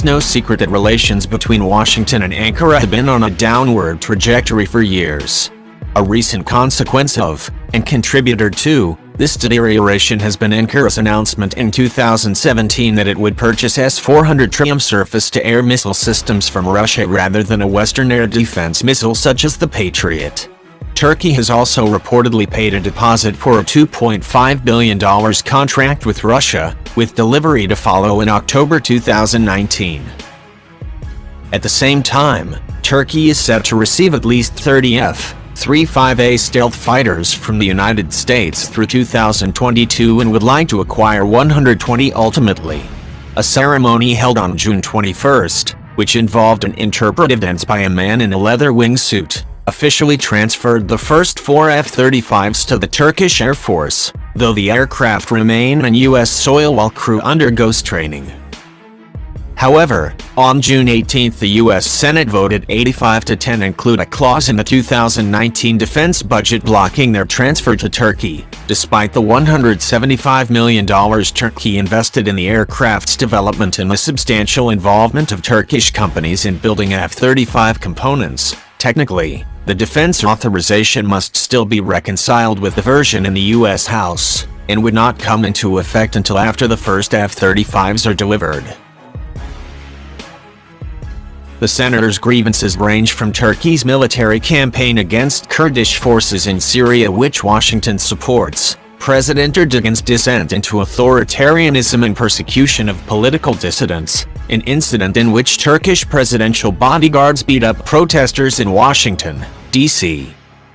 It's no secret that relations between Washington and Ankara have been on a downward trajectory for years. A recent consequence of, and contributor to, this deterioration has been Ankara's announcement in 2017 that it would purchase S-400 Triumph surface-to-air missile systems from Russia rather than a Western air defense missile such as the Patriot. Turkey has also reportedly paid a deposit for a $2.5 billion contract with Russia, with delivery to follow in October 2019. At the same time, Turkey is set to receive at least 30 F-35A stealth fighters from the United States through 2022 and would like to acquire 120 ultimately. A ceremony held on June 21, which involved an interpretive dance by a man in a leather wingsuit, officially transferred the first 4 F-35s to the Turkish Air Force, though the aircraft remain on U.S. soil while crew undergoes training. However, on June 18, the U.S. Senate voted 85-10 include a clause in the 2019 defense budget blocking their transfer to Turkey, despite the $175 million Turkey invested in the aircraft's development and the substantial involvement of Turkish companies in building F-35 components. Technically, the defense authorization must still be reconciled with the version in the U.S. House, and would not come into effect until after the first F-35s are delivered. The senator's grievances range from Turkey's military campaign against Kurdish forces in Syria, which Washington supports, President Erdogan's descent into authoritarianism and persecution of political dissidents, an incident in which Turkish presidential bodyguards beat up protesters in Washington, D.C.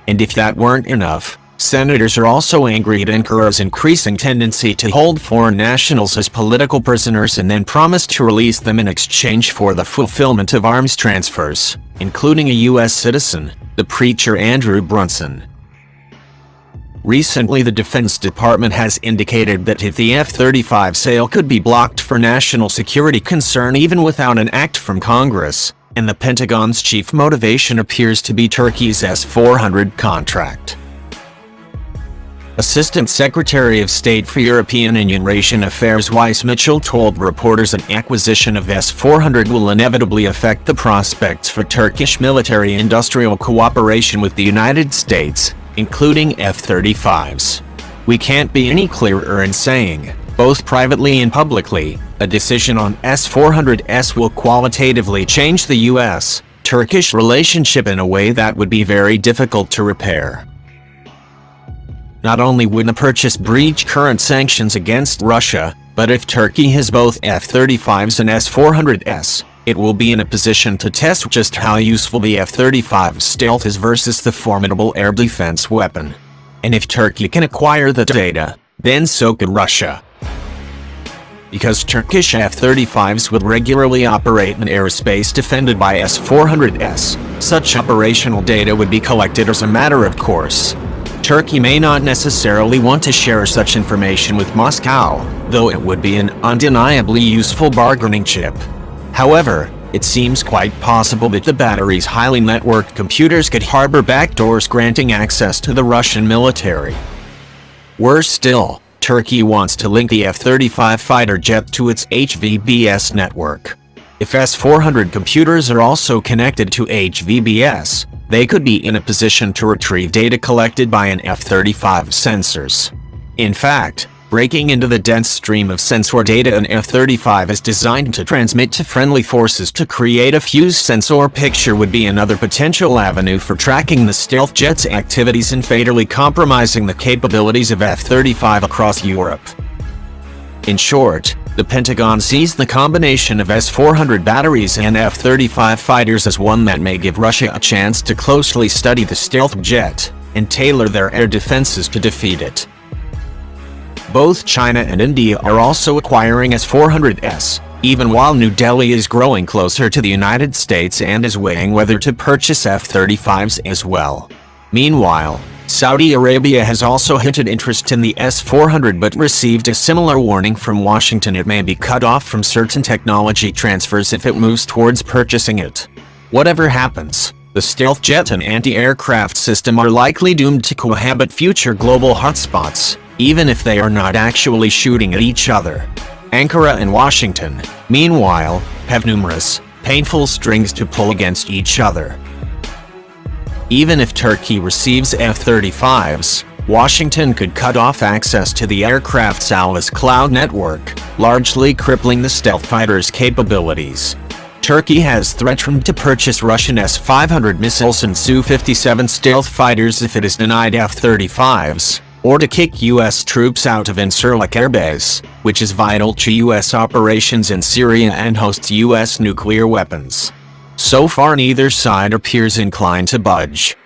And if that weren't enough, senators are also angry at Ankara's increasing tendency to hold foreign nationals as political prisoners and then promise to release them in exchange for the fulfillment of arms transfers, including a U.S. citizen, the preacher Andrew Brunson. Recently, the Defense Department has indicated that if the F-35 sale could be blocked for national security concern even without an act from Congress, and the Pentagon's chief motivation appears to be Turkey's S-400 contract. Assistant Secretary of State for European and Eurasian Affairs Weiss Mitchell told reporters an acquisition of S-400 will inevitably affect the prospects for Turkish military-industrial cooperation with the United States, including F-35s. We can't be any clearer in saying, both privately and publicly, a decision on S-400s will qualitatively change the U.S.-Turkish relationship in a way that would be very difficult to repair. Not only would the purchase breach current sanctions against Russia, but if Turkey has both F-35s and S-400s, it will be in a position to test just how useful the F-35 stealth is versus the formidable air defense weapon. And if Turkey can acquire the data, then so could Russia. Because Turkish F-35s would regularly operate in airspace defended by S-400s, such operational data would be collected as a matter of course. Turkey may not necessarily want to share such information with Moscow, though it would be an undeniably useful bargaining chip. However, it seems quite possible that the battery's highly networked computers could harbor backdoors granting access to the Russian military. Worse still, Turkey wants to link the F-35 fighter jet to its HVBS network. If S-400 computers are also connected to HVBS, they could be in a position to retrieve data collected by an F-35 sensors. In fact, breaking into the dense stream of sensor data an F-35 is designed to transmit to friendly forces to create a fused sensor picture would be another potential avenue for tracking the stealth jet's activities and fatally compromising the capabilities of F-35 across Europe. In short, the Pentagon sees the combination of S-400 batteries and F-35 fighters as one that may give Russia a chance to closely study the stealth jet and tailor their air defenses to defeat it. Both China and India are also acquiring S-400s, even while New Delhi is growing closer to the United States and is weighing whether to purchase F-35s as well. Meanwhile, Saudi Arabia has also hinted interest in the S-400 but received a similar warning from Washington: it may be cut off from certain technology transfers if it moves towards purchasing it. Whatever happens, the stealth jet and anti-aircraft system are likely doomed to cohabit future global hotspots, even if they are not actually shooting at each other. Ankara and Washington, meanwhile, have numerous, painful strings to pull against each other. Even if Turkey receives F-35s, Washington could cut off access to the aircraft's Atlas cloud network, largely crippling the stealth fighter's capabilities. Turkey has threatened to purchase Russian S-400 missiles and Su-57 stealth fighters if it is denied F-35s, or to kick U.S. troops out of Incirlik Air Base, which is vital to U.S. operations in Syria and hosts U.S. nuclear weapons. So far neither side appears inclined to budge.